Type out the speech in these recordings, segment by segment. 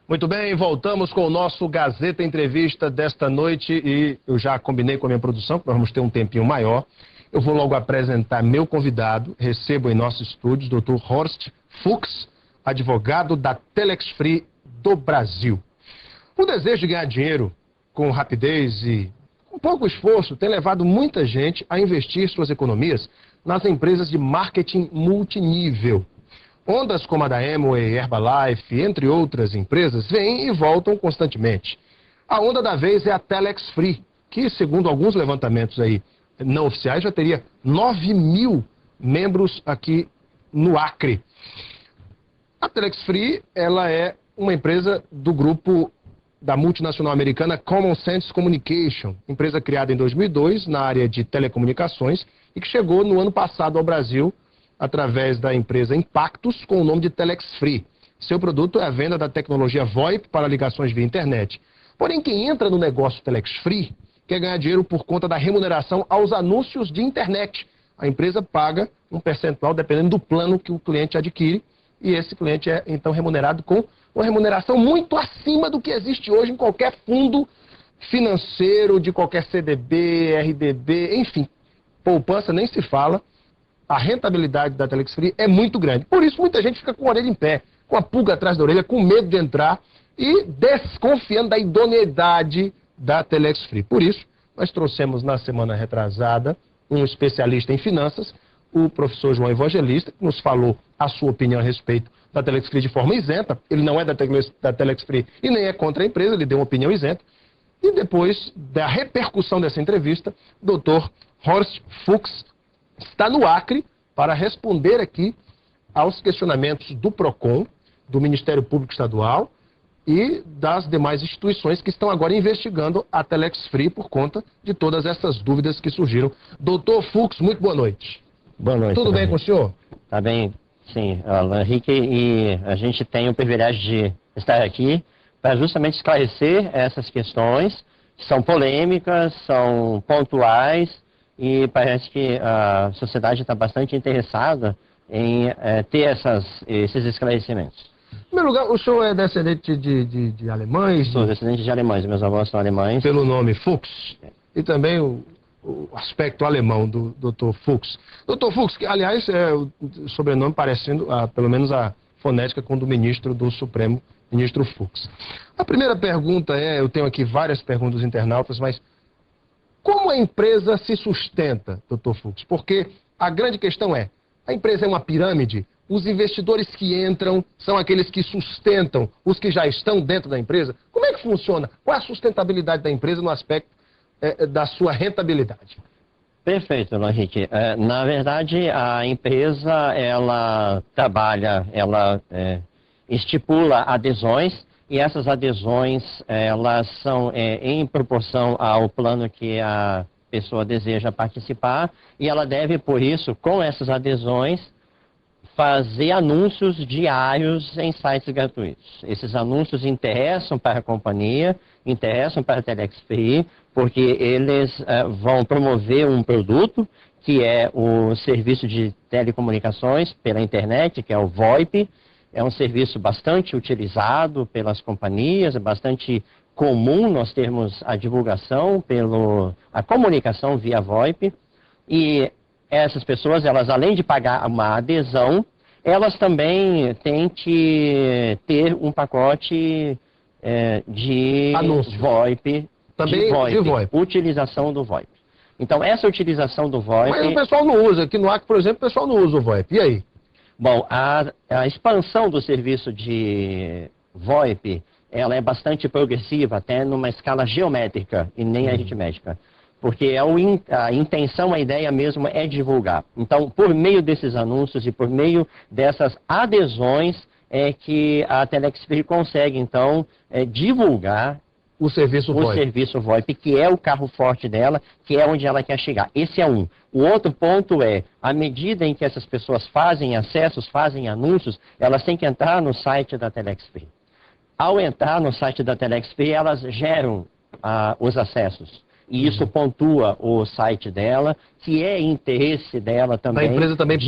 Muito bem, voltamos com o nosso Gazeta Entrevista desta noite e eu já combinei com a minha produção que nós vamos ter um tempinho maior. Eu vou logo apresentar meu convidado. Recebo em nossos estúdios o Dr. Horst Fuchs, advogado da Telex Free do Brasil. O desejo de ganhar dinheiro com rapidez e com pouco esforço tem levado muita gente a investir suas economias nas empresas de marketing multinível. Ondas como a da Amway, Herbalife, entre outras empresas, vêm e voltam constantemente. A onda da vez é a Telex Free, que, segundo alguns levantamentos aí não oficiais, já teria 9 mil membros aqui no Acre. A Telex Free, ela é uma empresa do grupo da multinacional americana Common Sense Communication, empresa criada em 2002 na área de telecomunicações e que chegou no ano passado ao Brasil através da empresa Impactus, com o nome de Telex Free. Seu produto é a venda da tecnologia VoIP para ligações via internet. Porém, quem entra no negócio Telex Free quer ganhar dinheiro por conta da remuneração aos anúncios de internet. A empresa paga um percentual dependendo do plano que o cliente adquire, e esse cliente é então remunerado com uma remuneração muito acima do que existe hoje em qualquer fundo financeiro, de qualquer CDB, RDB, enfim. Poupança nem se fala. A rentabilidade da Telex Free é muito grande. Por isso, muita gente fica com a orelha em pé, com a pulga atrás da orelha, com medo de entrar e desconfiando da idoneidade da Telex Free. Por isso, nós trouxemos na semana retrasada um especialista em finanças, o professor João Evangelista, que nos falou a sua opinião a respeito da Telex Free de forma isenta. Ele não é da Telex Free e nem é contra a empresa, ele deu uma opinião isenta. E depois da repercussão dessa entrevista, o Dr. Horst Fuchs está no Acre para responder aqui aos questionamentos do PROCON, do Ministério Público Estadual e das demais instituições que estão agora investigando a Telex Free por conta de todas essas dúvidas que surgiram. Doutor Fuchs, muito boa noite. Boa noite. Tudo bem com o senhor? Tá bem, sim, Alan Henrique, e a gente tem o privilégio de estar aqui para justamente esclarecer essas questões, que são polêmicas, são pontuais, e parece que a sociedade está bastante interessada em ter esses esclarecimentos. Em primeiro lugar, o senhor é descendente de alemães? Sou descendente de alemães, meus avós são alemães. Pelo nome Fuchs, e também o aspecto alemão do Dr. Fuchs. Dr. Fuchs, que aliás é o sobrenome parecendo, pelo menos a fonética com o do ministro do Supremo, ministro Fuchs. A primeira pergunta eu tenho aqui várias perguntas internautas, mas como a empresa se sustenta, Dr. Fuchs? Porque a grande questão é, a empresa é uma pirâmide? Os investidores que entram são aqueles que sustentam os que já estão dentro da empresa? Como é que funciona? Qual é a sustentabilidade da empresa no aspecto da sua rentabilidade? Perfeito, Henrique. Na verdade, a empresa, ela trabalha, ela estipula adesões, e essas adesões, elas são em proporção ao plano que a pessoa deseja participar, e ela deve, por isso, com essas adesões, fazer anúncios diários em sites gratuitos. Esses anúncios interessam para a companhia, interessam para a Telex Free, porque eles vão promover um produto, que é o serviço de telecomunicações pela internet, que é o VoIP. É um serviço bastante utilizado pelas companhias, é bastante comum nós termos a divulgação, a comunicação via VoIP. E essas pessoas, elas além de pagar uma adesão, elas também têm que ter um pacote de anúncio. VoIP, também de VoIP. Utilização do VoIP. Então, essa utilização do VoIP... Mas o pessoal não usa. Aqui no Acre, por exemplo, o pessoal não usa o VoIP. E aí? Bom, a expansão do serviço de VoIP, ela é bastante progressiva, até numa escala geométrica e nem aritmética. Porque a intenção, a ideia mesmo é divulgar. Então, por meio desses anúncios e por meio dessas adesões, é que a Telex Free consegue, então, divulgar o serviço VoIP, que é o carro forte dela, que é onde ela quer chegar. Esse é um. O outro ponto é, à medida em que essas pessoas fazem acessos, fazem anúncios, elas têm que entrar no site da Telex Free. Ao entrar no site da Telex Free, elas geram os acessos. e isso pontua o site dela, que é interesse dela também. Da empresa também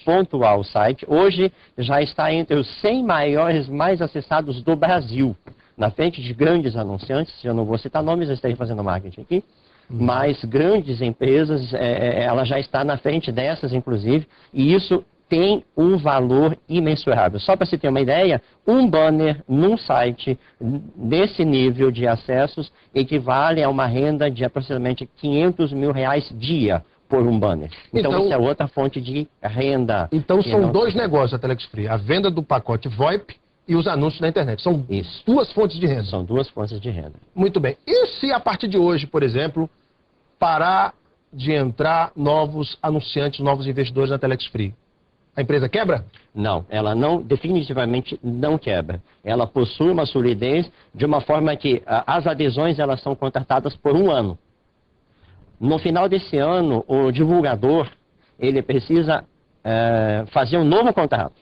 pontuar o site. Hoje já está entre os 100 maiores mais acessados do Brasil, na frente de grandes anunciantes, eu não vou citar nomes, eu estou fazendo marketing aqui, mas grandes empresas, ela já está na frente dessas, inclusive, e isso tem um valor imensurável. Só para você ter uma ideia, um banner num site desse nível de acessos equivale a uma renda de aproximadamente R$500 mil dia por um banner. Então isso é outra fonte de renda. Então são dois negócios da Telex Free, a venda do pacote VoIP e os anúncios na internet. São duas fontes de renda. São duas fontes de renda. Muito bem. E se a partir de hoje, por exemplo, parar de entrar novos anunciantes, novos investidores na Telex Free? A empresa quebra? Não, ela não, definitivamente não quebra. Ela possui uma solidez de uma forma que as adesões elas são contratadas por um ano. No final desse ano, o divulgador ele precisa fazer um novo contrato.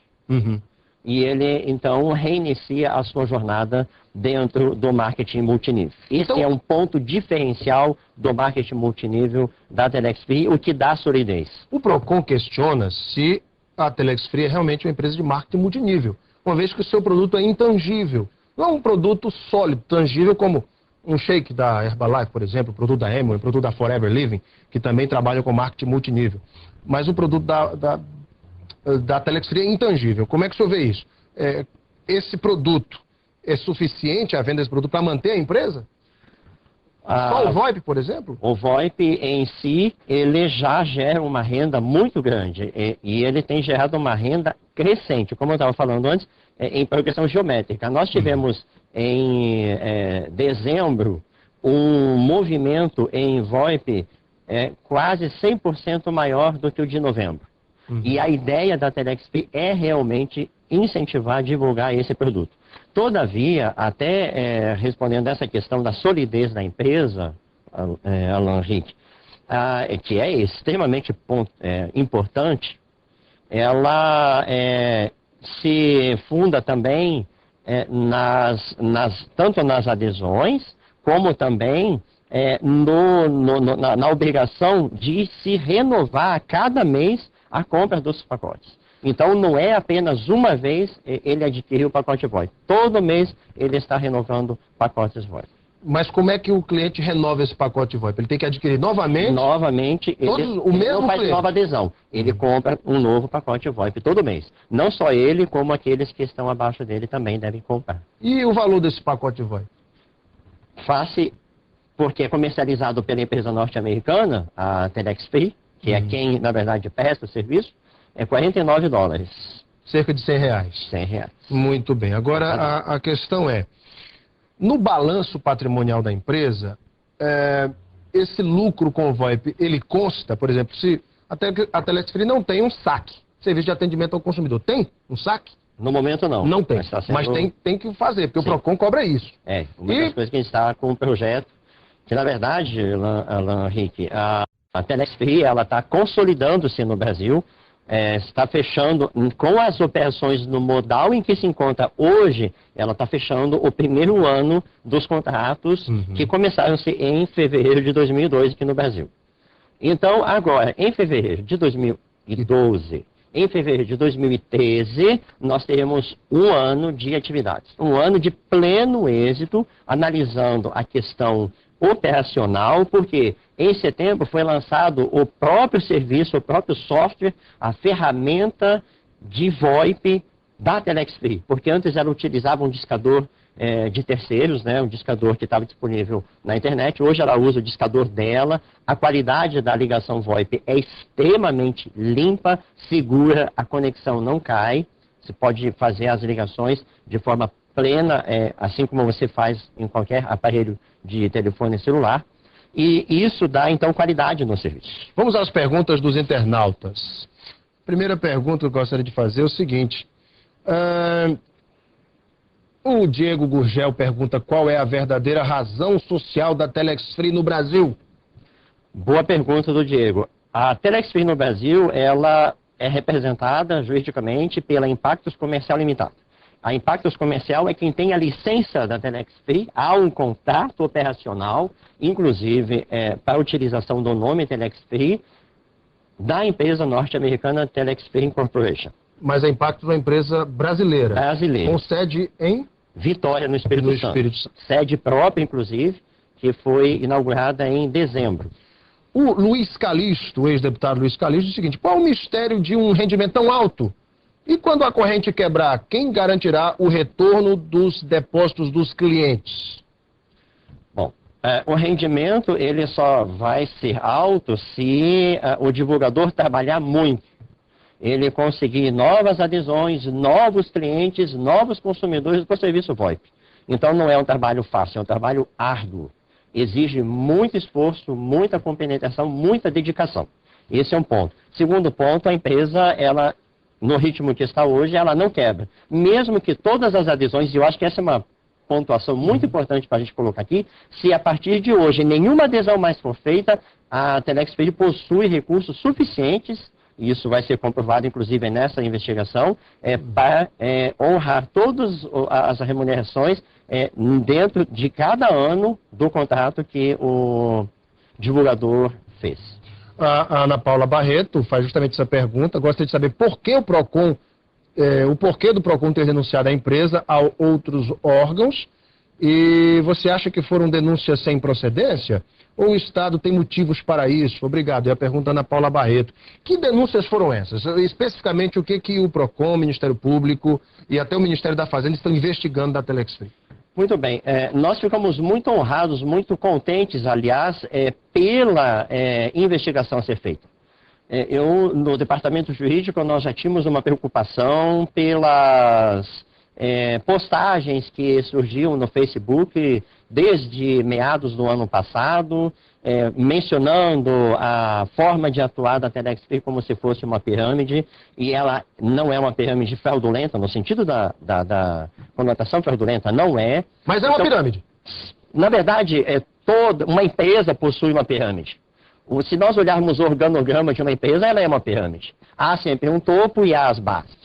E ele, então, reinicia a sua jornada dentro do marketing multinível. Esse é um ponto diferencial do marketing multinível da Telex Free, o que dá solidez. O Procon questiona se a Telex Free é realmente uma empresa de marketing multinível, uma vez que o seu produto é intangível. Não é um produto sólido, tangível, como um shake da Herbalife, por exemplo, o produto da Amway, o produto da Forever Living, que também trabalha com marketing multinível. Mas o produto da Telex Free é intangível. Como é que o senhor vê isso? Esse produto é suficiente, a venda desse produto, para manter a empresa? Só o VoIP, por exemplo? O VoIP em si, ele já gera uma renda muito grande e ele tem gerado uma renda crescente, como eu estava falando antes, em progressão geométrica. Nós tivemos em dezembro um movimento em VoIP quase 100% maior do que o de novembro. E a ideia da Telex Free é realmente incentivar, divulgar esse produto. Todavia, até respondendo essa questão da solidez da empresa, Alan Henrique, que é extremamente importante, ela se funda também tanto nas adesões, como também na obrigação de se renovar a cada mês a compra dos pacotes. Então, não é apenas uma vez ele adquiriu o pacote VoIP. Todo mês ele está renovando pacotes VoIP. Mas como é que o cliente renova esse pacote VoIP? Ele tem que adquirir novamente? Novamente. O mesmo não faz cliente? nova adesão. Ele compra um novo pacote VoIP todo mês. Não só ele, como aqueles que estão abaixo dele também devem comprar. E o valor desse pacote VoIP? Face, porque é comercializado pela empresa norte-americana, a Telex Free, que é quem, na verdade, presta o serviço, é $49. Cerca de R$100. R$100. Muito bem. Agora, a questão é, no balanço patrimonial da empresa, esse lucro com o VoIP, ele consta, por exemplo, se a Telex Free não tem um SAC, serviço de atendimento ao consumidor, tem um SAC? No momento não. Não tem, mas tem que fazer, porque o Procon cobra isso. Uma das coisas que a gente está com um projeto, que na verdade, Alan Henrique, a Telex Free, ela está consolidando-se no Brasil, está fechando, com as operações no modal em que se encontra hoje, ela está fechando o primeiro ano dos contratos que começaram-se em fevereiro de 2002 aqui no Brasil. Então, agora, em fevereiro de 2012, em fevereiro de 2013, nós teremos um ano de atividades. Um ano de pleno êxito, analisando a questão operacional, porque em setembro foi lançado o próprio serviço, o próprio software, a ferramenta de VoIP da Telex Free, porque antes ela utilizava um discador de terceiros, né, um discador que estava disponível na internet, hoje ela usa o discador dela, a qualidade da ligação VoIP é extremamente limpa, segura, a conexão não cai, você pode fazer as ligações de forma plena, assim como você faz em qualquer aparelho de telefone celular, e isso dá, então, qualidade no serviço. Vamos às perguntas dos internautas. Primeira pergunta que eu gostaria de fazer é o seguinte. O Diego Gurgel pergunta qual é a verdadeira razão social da Telex Free no Brasil? Boa pergunta do Diego. A Telex Free no Brasil, ela é representada juridicamente pela Impactos Comercial Limitado. A Impactos Comercial é quem tem a licença da Telex Free, há um contrato operacional, inclusive para a utilização do nome Telex Free, da empresa norte-americana Telex Free Incorporation. Mas a Impactos é uma empresa brasileira. Brasileira. Com sede em Vitória, no Espírito Santo. Sede própria, inclusive, que foi inaugurada em dezembro. O Luiz Calixto, o ex-deputado Luiz Calixto, diz o seguinte: qual é o mistério de um rendimento tão alto? E quando a corrente quebrar, quem garantirá o retorno dos depósitos dos clientes? Bom, o rendimento ele só vai ser alto se o divulgador trabalhar muito. Ele conseguir novas adesões, novos clientes, novos consumidores para o serviço VoIP. Então não é um trabalho fácil, é um trabalho árduo. Exige muito esforço, muita compenetração, muita dedicação. Esse é um ponto. Segundo ponto, a empresa, ela, no ritmo que está hoje, ela não quebra. Mesmo que todas as adesões, e eu acho que essa é uma pontuação muito importante para a gente colocar aqui, se a partir de hoje nenhuma adesão mais for feita, a Telex Free possui recursos suficientes, e isso vai ser comprovado, inclusive, nessa investigação, para honrar todas as remunerações dentro de cada ano do contrato que o divulgador fez. A Ana Paula Barreto faz justamente essa pergunta. Gostaria de saber por que o PROCON, o porquê do PROCON ter denunciado a empresa a outros órgãos. E você acha que foram denúncias sem procedência? Ou o Estado tem motivos para isso? Obrigado. E a pergunta Ana Paula Barreto. Que denúncias foram essas? Especificamente, o que o PROCON, o Ministério Público e até o Ministério da Fazenda estão investigando da Telex Free? Muito bem. Nós ficamos muito honrados, muito contentes, aliás, pela investigação a ser feita. No Departamento Jurídico, nós já tínhamos uma preocupação pelas postagens que surgiam no Facebook desde meados do ano passado, mencionando a forma de atuar da Telex Free como se fosse uma pirâmide, e ela não é uma pirâmide fraudulenta, no sentido da conotação fraudulenta, não é. Mas é uma pirâmide. Na verdade, toda uma empresa possui uma pirâmide. Se nós olharmos o organograma de uma empresa, ela é uma pirâmide. Há sempre um topo e há as bases.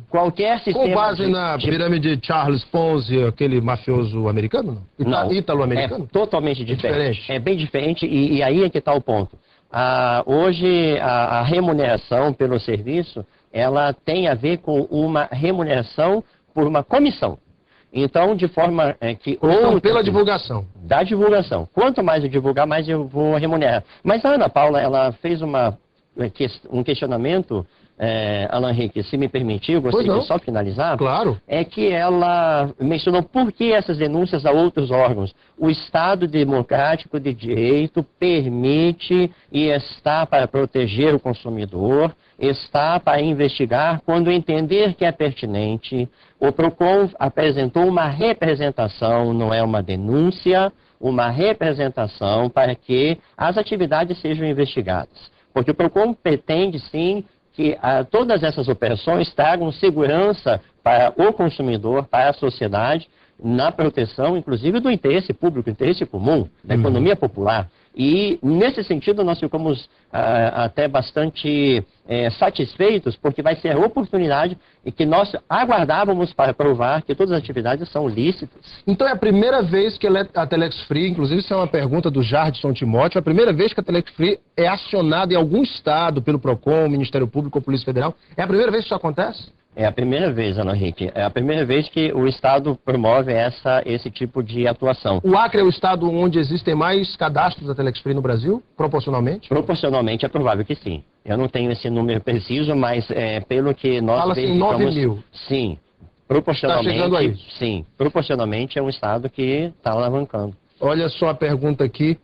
Qualquer sistema... Com base na pirâmide de Charles Ponzi, aquele mafioso americano? Não, ítalo-americano? É totalmente diferente. É bem diferente e aí é que está o ponto. Hoje, a remuneração pelo serviço, ela tem a ver com uma remuneração por uma comissão. Então, de forma que... pela divulgação. Da divulgação. Quanto mais eu divulgar, mais eu vou remunerar. Mas a Ana Paula, ela fez um questionamento... Alan Henrique, se me permitir, eu gostaria de só finalizar. Claro. É que ela mencionou por que essas denúncias a outros órgãos. O Estado Democrático de Direito permite e está para proteger o consumidor, está para investigar quando entender que é pertinente. O PROCON apresentou uma representação, não é uma denúncia, uma representação para que as atividades sejam investigadas. Porque o PROCON pretende, sim, que todas essas operações tragam segurança para o consumidor, para a sociedade, na proteção, inclusive, do interesse público, interesse comum, da economia popular. E, nesse sentido, nós ficamos até bastante satisfeitos, porque vai ser a oportunidade e que nós aguardávamos para provar que todas as atividades são lícitas. Então é a primeira vez que a Telex Free, inclusive isso é uma pergunta do Jardson Timóteo, é a primeira vez que a Telex Free é acionada em algum estado pelo PROCON, Ministério Público ou Polícia Federal? É a primeira vez que isso acontece? É a primeira vez, Ana Henrique. É a primeira vez que o Estado promove esse tipo de atuação. O Acre é o estado onde existem mais cadastros da Telex Free no Brasil, proporcionalmente? Proporcionalmente é provável que sim. Eu não tenho esse número preciso, mas pelo que nós Fala assim, 9 mil. Sim. Proporcionalmente, tá chegando a isso. Sim. Proporcionalmente é um estado que está alavancando. Olha só a pergunta aqui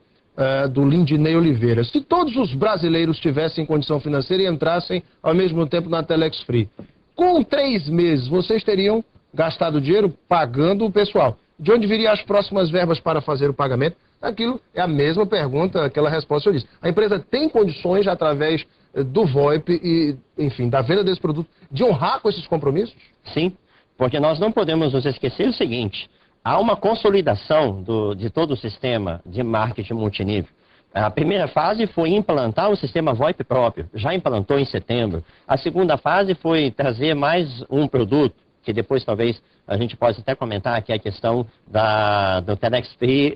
do Lindinei Oliveira. Se todos os brasileiros tivessem condição financeira e entrassem ao mesmo tempo na Telex Free, com 3 meses, vocês teriam gastado dinheiro pagando o pessoal. De onde viriam as próximas verbas para fazer o pagamento? Aquilo é a mesma pergunta, aquela resposta que eu disse. A empresa tem condições, através do VoIP e, enfim, da venda desse produto, de honrar com esses compromissos? Sim, porque nós não podemos nos esquecer o seguinte, há uma consolidação de todo o sistema de marketing multinível. A primeira fase foi implantar o sistema VoIP próprio, já implantou em setembro. A segunda fase foi trazer mais um produto, que depois talvez a gente possa até comentar, que é a questão do Telex Free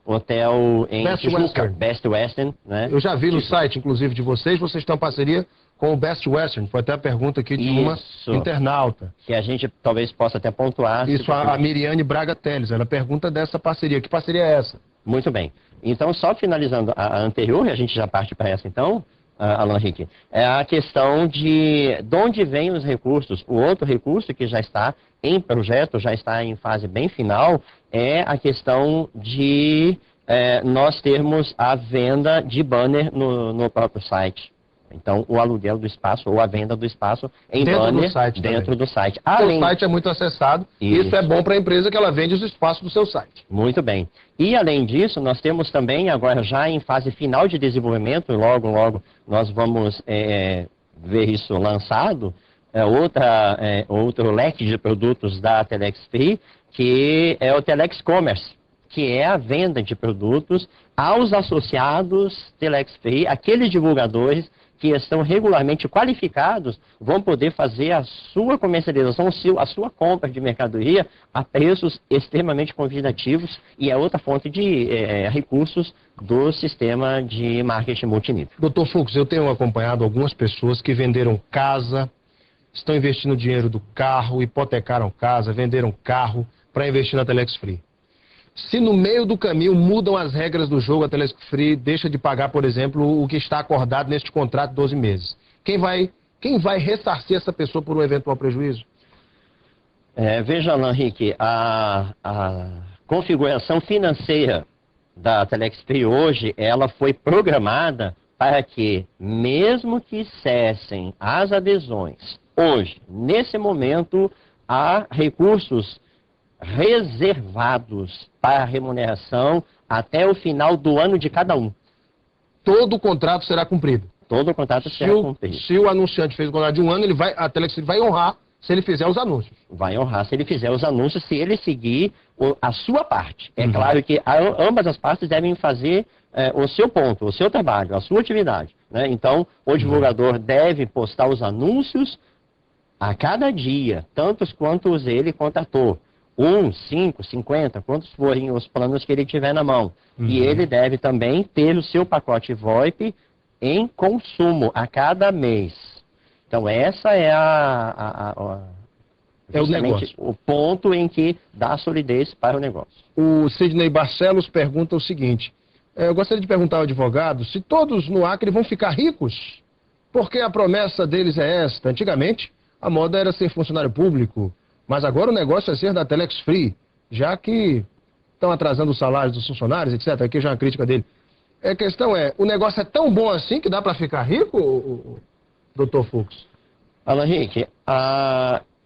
Hotel em Tijuca, Best Western, né? Eu já vi no site, inclusive, de vocês estão em parceria com o Best Western. Foi até a pergunta aqui de uma internauta. Que a gente talvez possa até pontuar. Isso, a Miriane Braga Teles, ela pergunta dessa parceria. Que parceria é essa? Muito bem. Então, só finalizando a anterior, e a gente já parte para essa então, Alan Henrique, é a questão de onde vêm os recursos. O outro recurso que já está em projeto, já está em fase bem final, é a questão de nós termos a venda de banner no próprio site. Então, o aluguel do espaço ou a venda do espaço em banner dentro do site. O site é muito acessado e isso é bom para a empresa que ela vende os espaços do seu site. Muito bem. E, além disso, nós temos também, agora já em fase final de desenvolvimento, logo nós vamos ver isso lançado, outro leque de produtos da Telex Free, que é o Telex Commerce, que é a venda de produtos aos associados Telex Free, aqueles divulgadores que estão regularmente qualificados, vão poder fazer a sua comercialização, a sua compra de mercadoria a preços extremamente convidativos e é outra fonte de recursos do sistema de marketing multinível. Dr. Fux, eu tenho acompanhado algumas pessoas que venderam casa, estão investindo dinheiro do carro, hipotecaram casa, venderam carro para investir na Telex Free. Se no meio do caminho mudam as regras do jogo, a Telex Free deixa de pagar, por exemplo, o que está acordado neste contrato de 12 meses. Quem vai ressarcir essa pessoa por um eventual prejuízo? Veja, Alan Henrique, a configuração financeira da Telex Free hoje, ela foi programada para que, mesmo que cessem as adesões, hoje, nesse momento, há recursos reservados para remuneração até o final do ano de cada um. Todo o contrato será cumprido? Todo o contrato será cumprido. Se o anunciante fez o contrato de um ano, a Telex vai honrar se ele fizer os anúncios. Vai honrar se ele fizer os anúncios, se ele seguir a sua parte. É claro que ambas as partes devem fazer o seu ponto, o seu trabalho, a sua atividade, né? Então, o divulgador deve postar os anúncios a cada dia, tantos quantos ele contratou. 1, 5, 50, quantos forem os planos que ele tiver na mão. E ele deve também ter o seu pacote VoIP em consumo a cada mês. Então, essa é o negócio. O ponto em que dá solidez para o negócio. O Sidney Barcelos pergunta o seguinte, eu gostaria de perguntar ao advogado se todos no Acre vão ficar ricos, porque a promessa deles é esta. Antigamente, a moda era ser funcionário público, mas agora o negócio é ser da Telex Free, já que estão atrasando os salários dos funcionários, etc. Aqui já é uma crítica dele. A questão é, o negócio é tão bom assim que dá para ficar rico, Dr. Fux? Alan Henrique,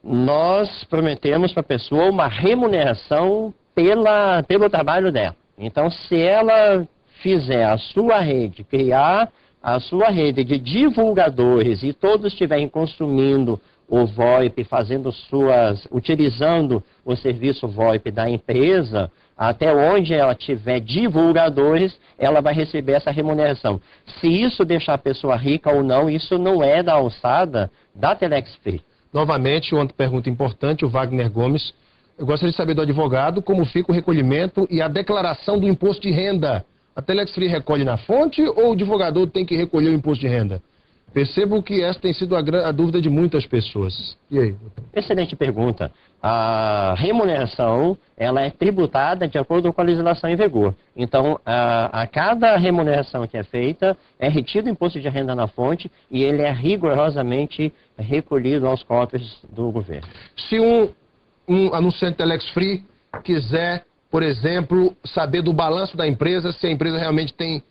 nós prometemos para a pessoa uma remuneração pelo trabalho dela. Então, se ela fizer a sua rede, criar a sua rede de divulgadores e todos estiverem consumindo o VoIP, utilizando o serviço VoIP da empresa, até onde ela tiver divulgadores, ela vai receber essa remuneração. Se isso deixar a pessoa rica ou não, isso não é da alçada da Telex Free. Novamente, outra pergunta importante, o Wagner Gomes. Eu gostaria de saber do advogado como fica o recolhimento e a declaração do imposto de renda. A Telex Free recolhe na fonte ou o divulgador tem que recolher o imposto de renda? Percebo que essa tem sido a dúvida de muitas pessoas. E aí? Excelente pergunta. A remuneração, ela é tributada de acordo com a legislação em vigor. Então, a cada remuneração que é feita, é retido o imposto de renda na fonte e ele é rigorosamente recolhido aos cofres do governo. Se um anunciante Telex Free quiser, por exemplo, saber do balanço da empresa, se a empresa realmente tem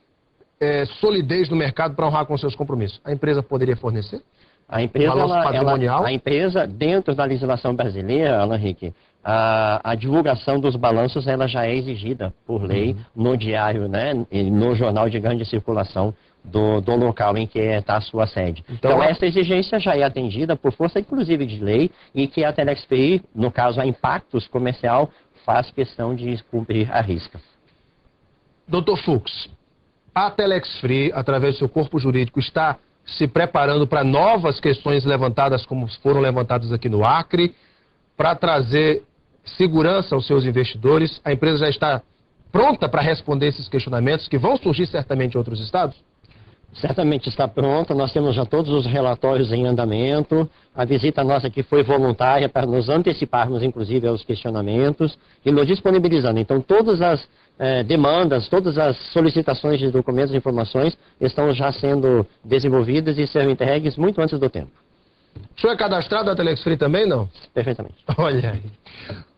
solidez no mercado para honrar com seus compromissos, a empresa poderia fornecer? A empresa, dentro da legislação brasileira, Alan Henrique, a divulgação dos balanços ela já é exigida por lei no diário, né, no jornal de grande circulação do local em que está a sua sede. Então, essa exigência já é atendida por força, inclusive, de lei, e que a Telex Free, no caso a Impactos Comercial, faz questão de cumprir a risca. Dr. Fux, a Telex Free, através do seu corpo jurídico, está se preparando para novas questões levantadas, como foram levantadas aqui no Acre, para trazer segurança aos seus investidores? A empresa já está pronta para responder esses questionamentos que vão surgir certamente em outros estados? Certamente está pronta, nós temos já todos os relatórios em andamento, a visita nossa aqui foi voluntária para nos anteciparmos, inclusive, aos questionamentos e nos disponibilizando. Então, todas as demandas, todas as solicitações de documentos e informações estão já sendo desenvolvidas e serão entregues muito antes do tempo. O senhor é cadastrado da Telex Free também, não? Perfeitamente. Olha aí.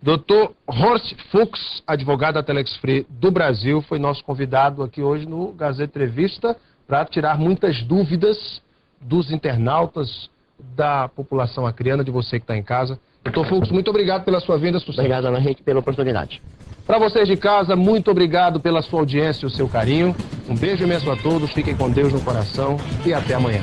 Dr. Horst Fuchs, advogado da Telex Free do Brasil, foi nosso convidado aqui hoje no Gazeta Entrevista para tirar muitas dúvidas dos internautas, da população acreana, de você que está em casa. Dr. Fuchs, muito obrigado pela sua vinda. Obrigado, Ana Henrique, pela oportunidade. Para vocês de casa, muito obrigado pela sua audiência e o seu carinho. Um beijo imenso a todos, fiquem com Deus no coração e até amanhã.